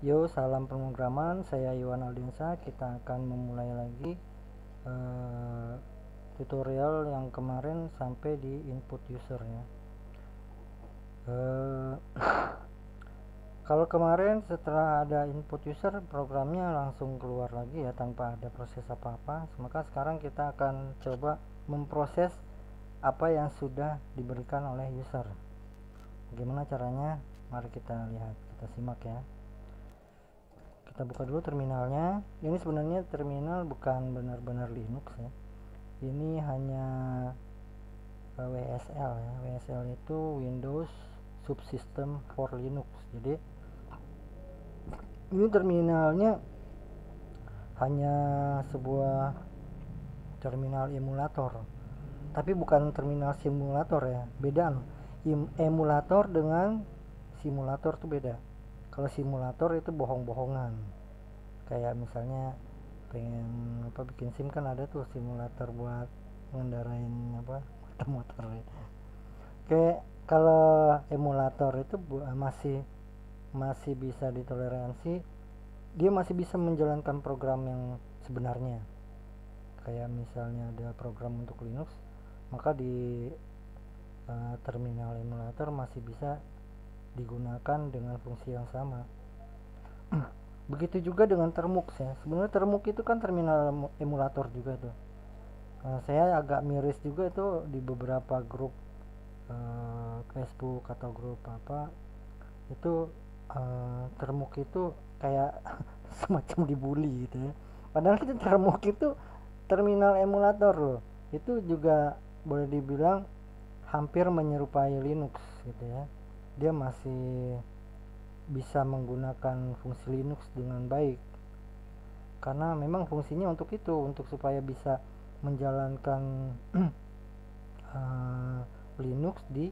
Yo, salam pemrograman. Saya Iwan Aldiansa. Kita akan memulai lagi tutorial yang kemarin sampai di input user ya. Kalau kemarin setelah ada input user, programnya langsung keluar lagi ya tanpa ada proses apa-apa. Maka sekarang kita akan coba memproses apa yang sudah diberikan oleh user. Bagaimana caranya? Mari kita lihat, kita simak ya. Kita buka dulu terminalnya. Ini sebenarnya terminal bukan benar-benar Linux ya. Ini hanya WSL ya. WSL itu Windows Subsystem for Linux. Jadi ini terminalnya hanya sebuah terminal emulator, tapi bukan terminal simulator ya. Beda loh. Emulator dengan simulator itu beda. Kalau simulator itu bohong-bohongan, kayak misalnya pengen bikin SIM kan ada tuh simulator buat ngendarain motor ya. Kayak kalau emulator itu masih bisa ditoleransi, dia masih bisa menjalankan program yang sebenarnya. Kayak misalnya ada program untuk Linux, maka di terminal emulator masih bisa digunakan dengan fungsi yang sama. Begitu juga dengan Termux ya. Sebenarnya Termux itu kan terminal emulator juga tuh. Saya agak miris juga itu di beberapa grup Facebook atau grup apa itu, Termux itu kayak semacam dibully gitu ya. Padahal itu Termux itu terminal emulator loh. Itu juga boleh dibilang hampir menyerupai Linux gitu ya. Dia masih bisa menggunakan fungsi Linux dengan baik, karena memang fungsinya untuk itu, untuk supaya bisa menjalankan Linux di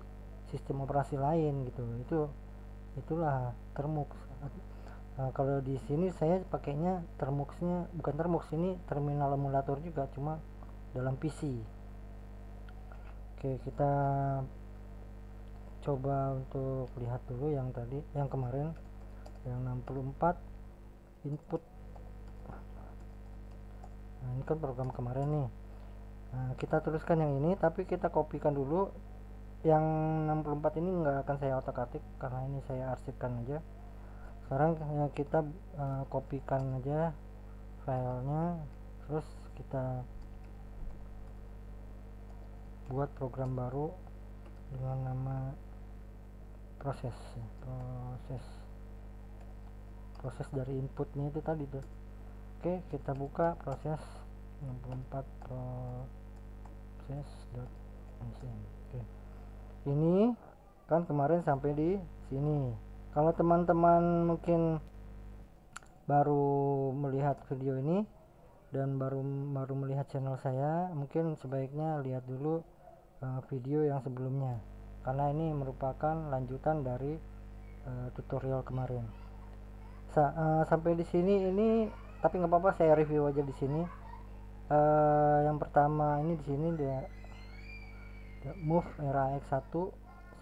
sistem operasi lain gitu. Itulah Termux. Kalau di sini saya pakainya Termuxnya bukan Termux, ini terminal emulator juga, cuma dalam PC. Oke, kita coba untuk lihat dulu yang tadi, yang kemarin, yang 64 input. Nah, ini kan program kemarin nih. Nah, kita teruskan yang ini, tapi kita kopikan dulu. Yang 64 ini nggak akan saya otak-atik karena ini saya arsipkan aja. Sekarang kita kopikan aja filenya, terus kita buat program baru dengan nama proses dari inputnya itu tadi tuh. Oke, kita buka proses 64 proses.msn. Oke, ini kan kemarin sampai di sini. Kalau teman-teman mungkin baru melihat video ini dan baru melihat channel saya, mungkin sebaiknya lihat dulu video yang sebelumnya, karena ini merupakan lanjutan dari tutorial kemarin. Sampai di sini ini, tapi nggak apa-apa, saya review aja di sini. Yang pertama ini di sini dia move RAX1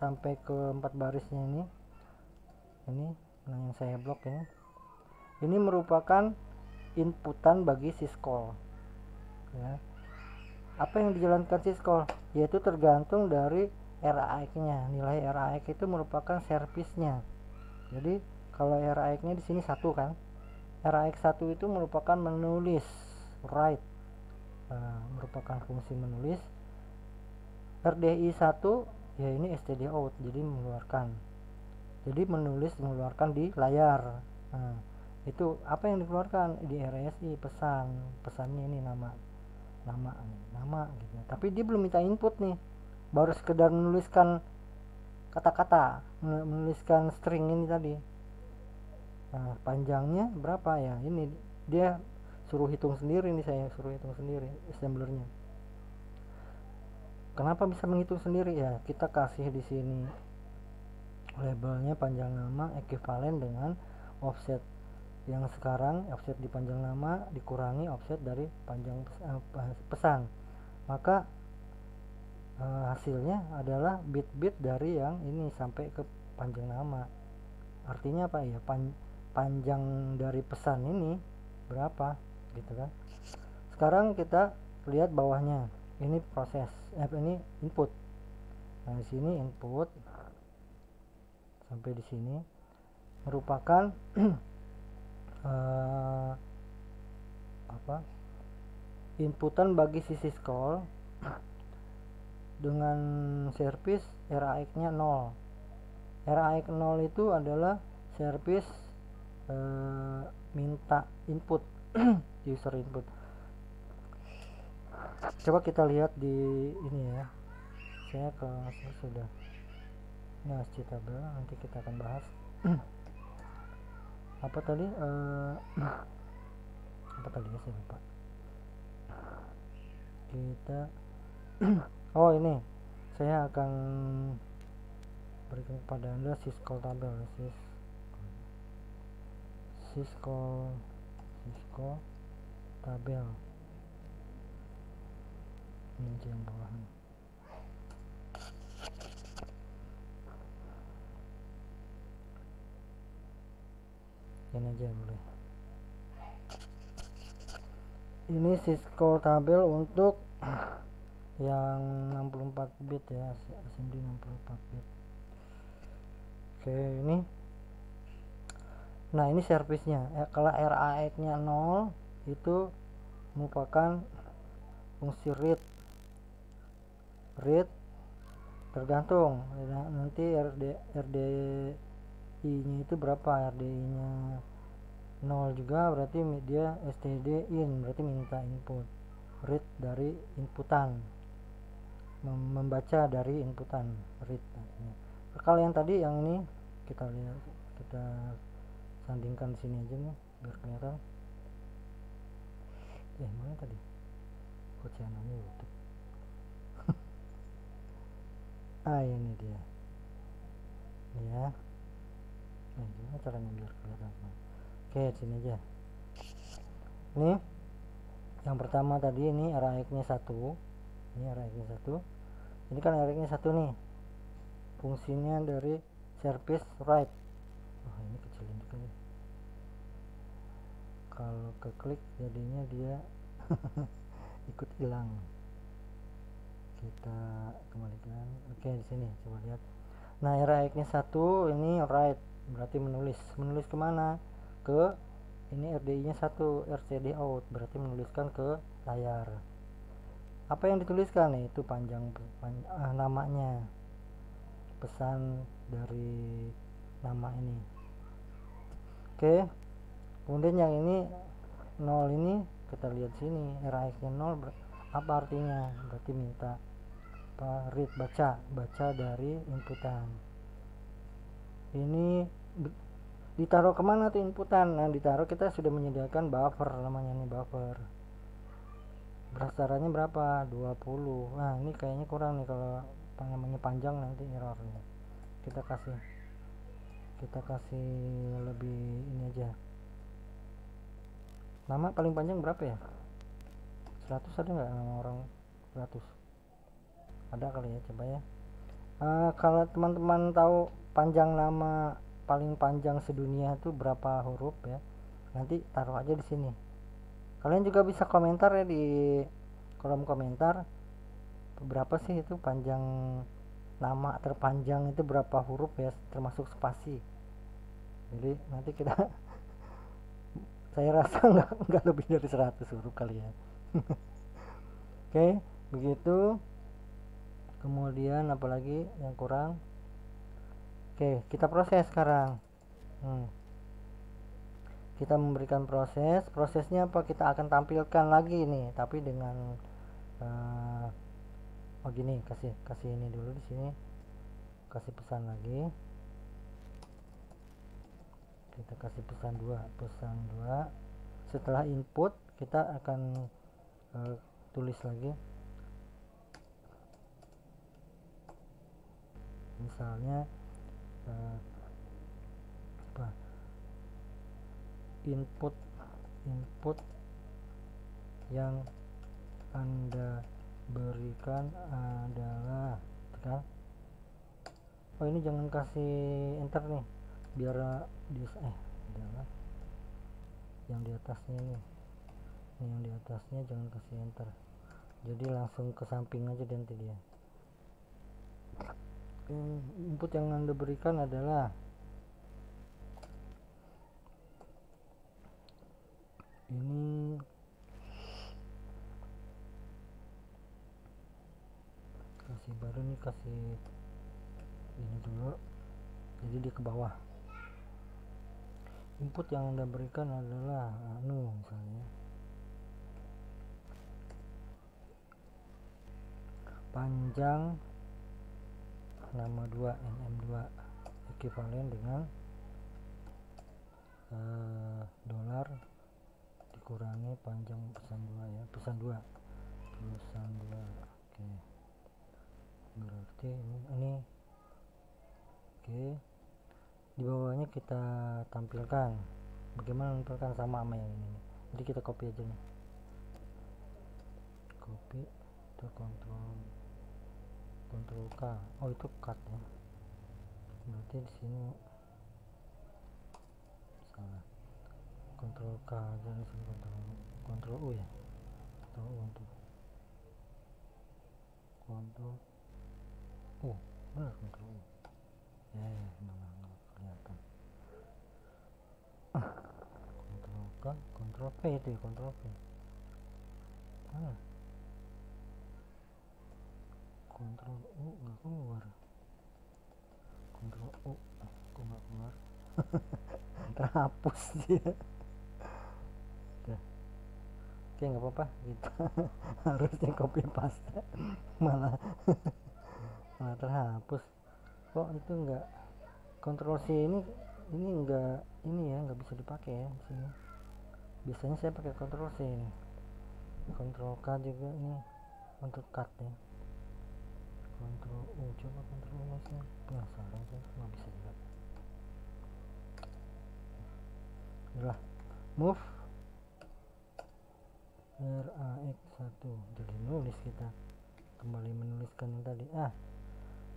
sampai ke 4 barisnya ini. Nah yang saya blok ini merupakan inputan bagi syscall ya. Apa yang dijalankan syscall, yaitu tergantung dari RAX-nya. Nilai RAX itu merupakan servisnya. Jadi kalau RAX-nya di sini 1 kan, RAX1 itu merupakan menulis, write, merupakan fungsi menulis. RDI1 ya ini std out, jadi mengeluarkan, jadi menulis, mengeluarkan di layar. Nah, itu apa yang dikeluarkan di RSI, pesannya ini nama gitu. Tapi dia belum minta input nih, baru sekedar menuliskan kata-kata, menuliskan string ini tadi. Nah, panjangnya berapa ya, ini dia suruh hitung sendiri nih, saya suruh hitung sendiri assemblernya. Kenapa bisa menghitung sendiri ya, kita kasih di sini labelnya panjang nama ekuivalen dengan offset yang sekarang, offset di panjang nama dikurangi offset dari panjang pesan, maka hasilnya adalah bit-bit dari yang ini sampai ke panjang nama. Artinya apa ya, panjang dari pesan ini berapa gitu kan. Sekarang kita lihat bawahnya, ini proses, ini input. Nah di sini input sampai di sini merupakan inputan bagi si syscall dengan service RAX-nya 0. RAX 0 itu adalah service minta input user input. Coba kita lihat di ini ya, saya sudah ini tabel, nanti kita akan bahas apa tadi ya, saya lupa. Kita oh ini saya akan berikan kepada Anda syscall tabel, syscall tabel ini yang bawah. Ini aja boleh. Ini syscall tabel untuk yang 64 bit ya, assembly 64 bit. Oke, ini nah ini servisnya kalau RAX nya 0 itu merupakan fungsi read tergantung nanti RDI nya itu berapa. RDI nya 0 juga berarti dia std in, berarti minta input. Read dari inputan, membaca dari inputan, read. Kalau yang tadi yang ini kita lihat, kita sandingkan di sini aja nih biar kelihatan. Mana tadi channelnya YouTube. Ini dia ya. Gimana caranya biar kelihatan? Oke, sini aja. Ini yang pertama tadi, ini RAX nya 1. Ini RAX nya 1. Ini kan RAX nya 1 nih. Fungsinya dari service write. Ini kecilin juga ya. Kalau keklik jadinya dia ikut hilang. Kita kembalikan. Oke, di sini coba lihat. Nah, RAX nya 1 ini write, berarti menulis kemana? Ke ini RDI nya 1, RCD out, berarti menuliskan ke layar. Apa yang dituliskan nih? Itu panjang namanya, pesan dari nama ini. Oke, kemudian yang ini 0 ini kita lihat sini, RAX nya 0 apa artinya? Berarti minta read, baca dari inputan. Ini ditaruh kemana tuh inputan? Nah, ditaruh, kita sudah menyediakan buffer, namanya nih buffer. Besarannya berapa? 20. Nah, ini kayaknya kurang nih, kalau namanya panjang nanti errornya. Kita kasih lebih ini aja. Nama paling panjang berapa ya? 100 ada nggak nama orang 100? Ada kali ya, coba ya. Kalau teman-teman tahu panjang nama paling panjang sedunia itu berapa huruf ya, nanti taruh aja di sini. Kalian juga bisa komentar ya di kolom komentar, berapa sih itu panjang nama terpanjang itu berapa huruf ya, termasuk spasi. Jadi nanti kita saya rasa nggak lebih dari 100 huruf kali ya. Oke, begitu. Kemudian apalagi yang kurang? Oke, kita proses sekarang. Kita memberikan prosesnya apa, kita akan tampilkan lagi nih, tapi dengan gini, kasih ini dulu di sini, kasih pesan lagi. Kita kasih pesan 2. Setelah input kita akan tulis lagi, misalnya input yang Anda berikan adalah kan. Ini jangan kasih enter nih, biar adalah yang di atasnya ini yang di atasnya jangan kasih enter, jadi langsung ke samping aja nanti dia. Input yang Anda berikan adalah ini kasih baru nih, kasih ini dulu, jadi dia ke bawah. Input yang Anda berikan adalah misalnya panjang nama 2 nm2 ekuivalen dengan dolar dikurangi panjang pesan 2 ya, pesan 2. Oke, berarti ini oke. Di bawahnya kita tampilkan bagaimana menampilkan sama yang ini. Jadi kita copy aja nih, copy itu kontrol K. Oh itu cut ya, berarti di sini salah, kontrol K aja di sini, kontrol U ya, kontrol U untuk kontrol U, benar kontrol U ya, malah nggak kelihatan. Kontrol K, kontrol P itu ya, kontrol P mana, kontrol U nggak keluar, kontrol U kok nggak keluar. Terhapus dia. Oke, nggak apa-apa, kita harusnya copy paste malah terhapus. Kok itu enggak, kontrol C ini enggak, ini ya nggak bisa dipakai ya di sini. Biasanya saya pakai kontrol C ini, kontrol K juga ini untuk cut ya, kontrol U. Coba kontrol U sih, penasaran sih, nggak bisa juga. Adalah move RAX1, jadi nulis, kita kembali menuliskan yang tadi.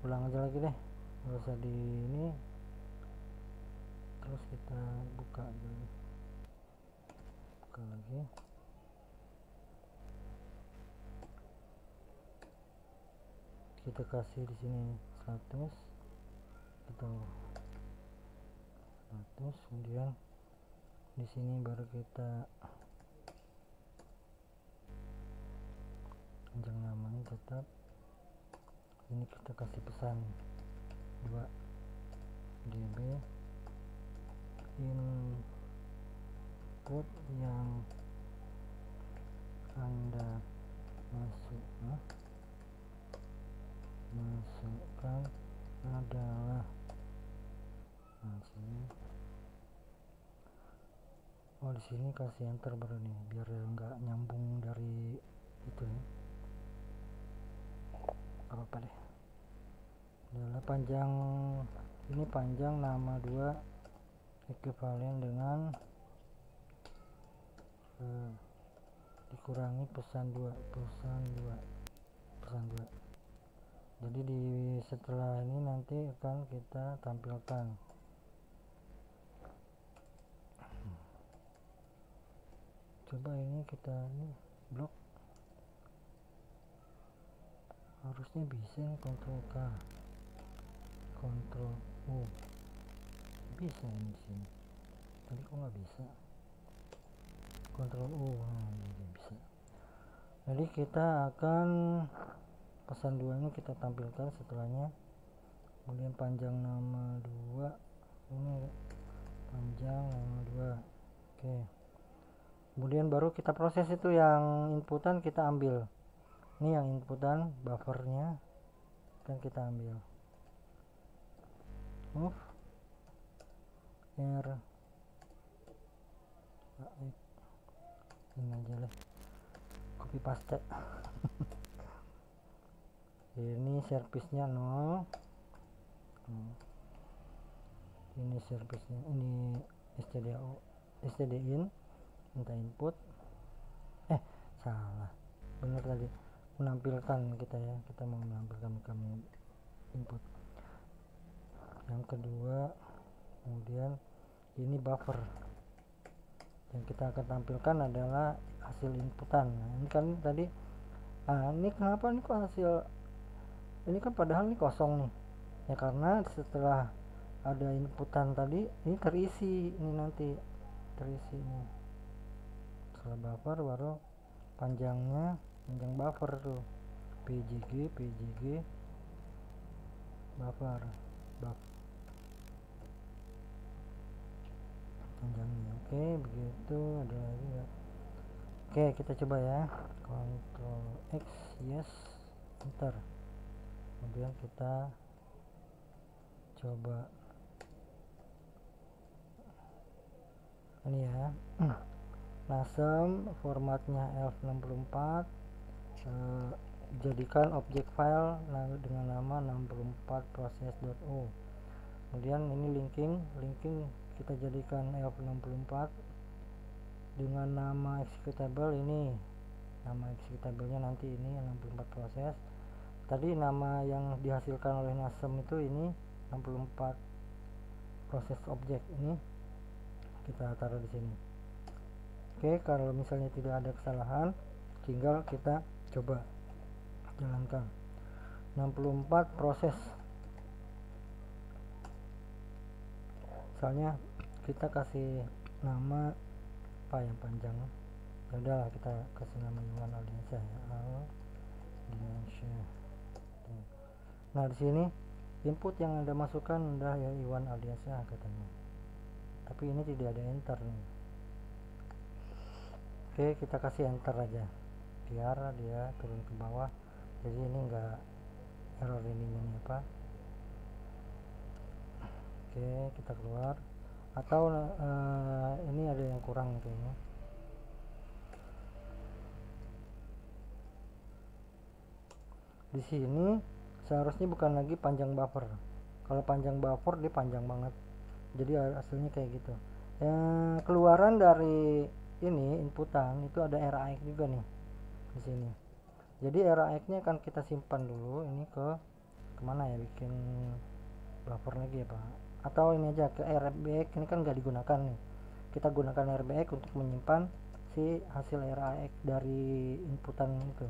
Ulang aja lagi deh, nggak usah di ini, terus kita buka dulu, buka lagi. Kita kasih di sini 100 atau 100, kemudian di sini baru kita panjang namanya tetap ini, kita kasih pesan 2 dB input yang Anda masukkan adalah sini. Di sini kasih enter baru nih, biar nggak nyambung dari itu ya. Apa deh, adalah panjang, ini panjang nama 2 ekuivalen dengan dikurangi pesan 2. Jadi di setelah ini nanti akan kita tampilkan. Coba ini kita ini blok, harusnya bisa nih, kontrol K, kontrol U, bisa ini di sini. Tadi kok nggak bisa, kontrol U, jadi bisa. Jadi kita akan pesan 2 ini kita tampilkan setelahnya. Kemudian panjang nama 2 ini, panjang nama 2. Oke, kemudian baru kita proses itu yang inputan, kita ambil ini yang inputan buffernya kan kita ambil, move R ini aja lah, copy paste. Ini servisnya 0, ini servisnya, ini stdin minta input, salah, benar tadi menampilkan kita ya, kita mau menampilkan kami input. Yang kedua, kemudian ini buffer. Yang kita akan tampilkan adalah hasil inputan. Nah, ini kan tadi, ini kenapa nih kok hasil ini kan padahal ini kosong nih ya, karena setelah ada inputan tadi ini terisi, ini nanti terisi ini setelah buffer baru panjang buffer tuh PJG buffer panjangnya. Oke, begitu. Ada lagi ya. Oke, kita coba ya. Ctrl X, yes, enter. Kemudian kita coba ini ya. NASM formatnya ELF64, jadikan objek file dengan nama 64process.o. kemudian ini linking kita jadikan ELF64 dengan nama executable. Ini nama executable-nya nanti ini 64 proses. Tadi nama yang dihasilkan oleh NASM itu ini 64 proses objek, ini kita taruh di sini. Oke, kalau misalnya tidak ada kesalahan tinggal kita coba jalankan 64 proses. Misalnya kita kasih nama apa yang panjang, ya udahlah kita kasih nama Iwan Aldiansyah ya, Aldiansyah. Nah, di sini input yang Anda masukkan adalah ya Iwan Aldiansyah katanya, tapi ini tidak ada enter nih. Oke, kita kasih enter aja biar dia turun ke bawah, jadi ini enggak error ini apa. Oke, kita keluar, atau ini ada yang kurang kayaknya. Di sini seharusnya bukan lagi panjang buffer. Kalau panjang buffer dia panjang banget, jadi hasilnya kayak gitu. Keluaran dari ini inputan itu ada RAX juga nih di sini. Jadi RAX-nya akan kita simpan dulu. Ini kemana ya, bikin buffer lagi ya Pak, atau ini aja ke RBX. Ini kan nggak digunakan nih, kita gunakan RBX untuk menyimpan si hasil RAX dari inputan itu.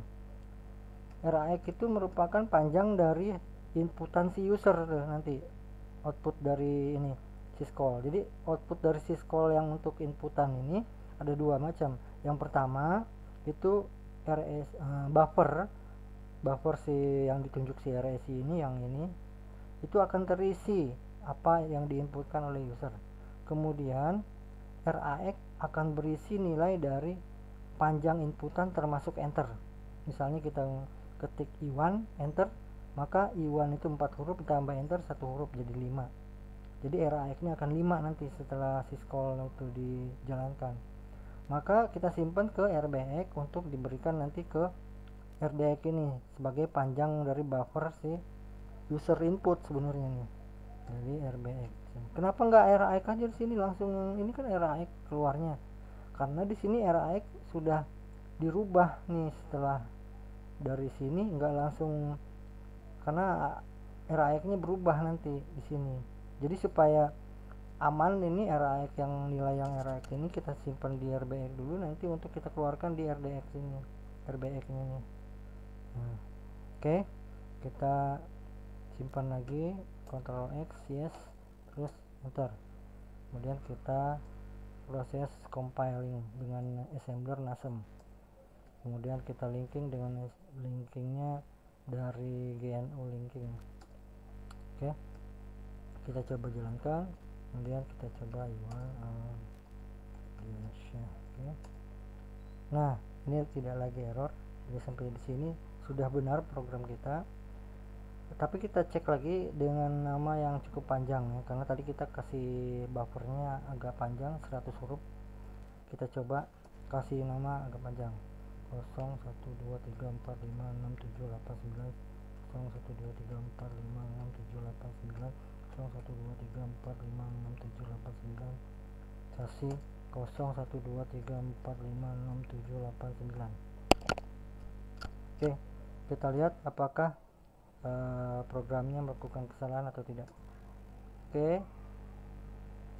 RAX itu merupakan panjang dari inputan si user tuh, nanti output dari ini syscall. Jadi output dari syscall yang untuk inputan ini ada dua macam. Yang pertama itu buffer si yang ditunjuk si RSI ini, yang ini itu akan terisi apa yang diinputkan oleh user. Kemudian RAX akan berisi nilai dari panjang inputan termasuk enter. Misalnya kita ketik I1 enter, maka I1 itu 4 huruf ditambah enter 1 huruf jadi 5. Jadi RAX nya akan 5 nanti setelah syscall itu dijalankan. Maka kita simpan ke RBX untuk diberikan nanti ke RDX ini sebagai panjang dari buffer si user input sebenarnya nih. Jadi RBX. Kenapa nggak RAX aja di sini langsung, ini kan RAX keluarnya? Karena di sini RAX sudah dirubah nih setelah dari sini, nggak langsung, karena RAX-nya berubah nanti di sini. Jadi supaya aman ini RAX yang nilai yang RAX ini kita simpan di RBX dulu, nanti untuk kita keluarkan di RDX ini, RBX-nya nih. Nah, oke, kita simpan lagi, Ctrl X, yes, terus enter. Kemudian kita proses compiling dengan assembler NASM. Kemudian kita linking dengan linkingnya dari GNU linking. Oke, kita coba jalankan. Kemudian kita coba Iwan Aldiansyah. Oke. Nah, ini tidak lagi error. Jadi sampai di sini sudah benar program kita. Tapi kita cek lagi dengan nama yang cukup panjang ya, karena tadi kita kasih buffernya agak panjang 100 huruf. Kita coba kasih nama agak panjang, 0123456789, 0123456789, 0123456789, chassis 0123456789. Oke, kita lihat apakah programnya melakukan kesalahan atau tidak. Oke,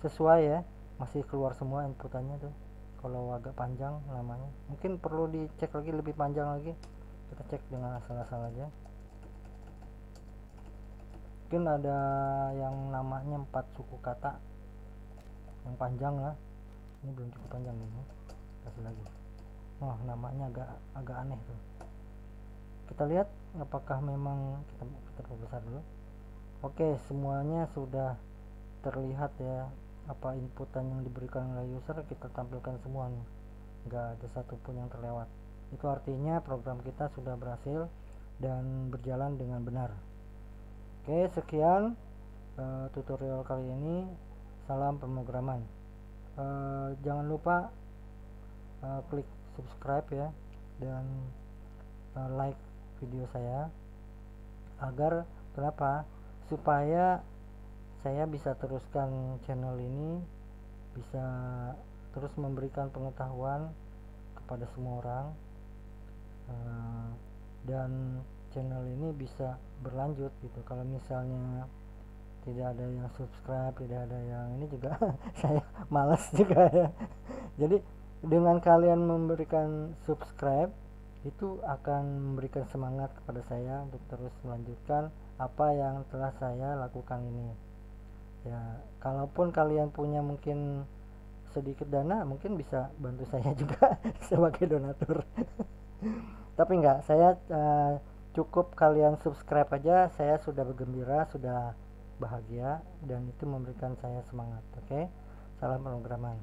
sesuai ya, masih keluar semua inputannya tuh. Kalau agak panjang lamanya mungkin perlu dicek lagi lebih panjang lagi, kita cek dengan asal-asal aja. Mungkin ada yang namanya 4 suku kata yang panjang lah, ini belum cukup panjang ini, kasih lagi. Oh, namanya agak aneh tuh. Kita lihat apakah memang kita perbesar dulu. Oke, semuanya sudah terlihat ya, apa inputan yang diberikan oleh user kita tampilkan semua nih, nggak ada satupun yang terlewat. Itu artinya program kita sudah berhasil dan berjalan dengan benar. Oke, sekian tutorial kali ini. Salam pemrograman. Jangan lupa klik subscribe ya, dan like video saya, agar kenapa, supaya saya bisa teruskan channel ini, bisa terus memberikan pengetahuan kepada semua orang, dan channel ini bisa berlanjut gitu. Kalau misalnya tidak ada yang subscribe, tidak ada yang ini juga saya malas juga ya. Jadi dengan kalian memberikan subscribe itu akan memberikan semangat kepada saya untuk terus melanjutkan apa yang telah saya lakukan ini ya. Kalaupun kalian punya mungkin sedikit dana, mungkin bisa bantu saya juga sebagai donatur. Tapi enggak, saya cukup kalian subscribe aja, saya sudah bergembira, sudah bahagia, dan itu memberikan saya semangat. Oke, salam pemrograman.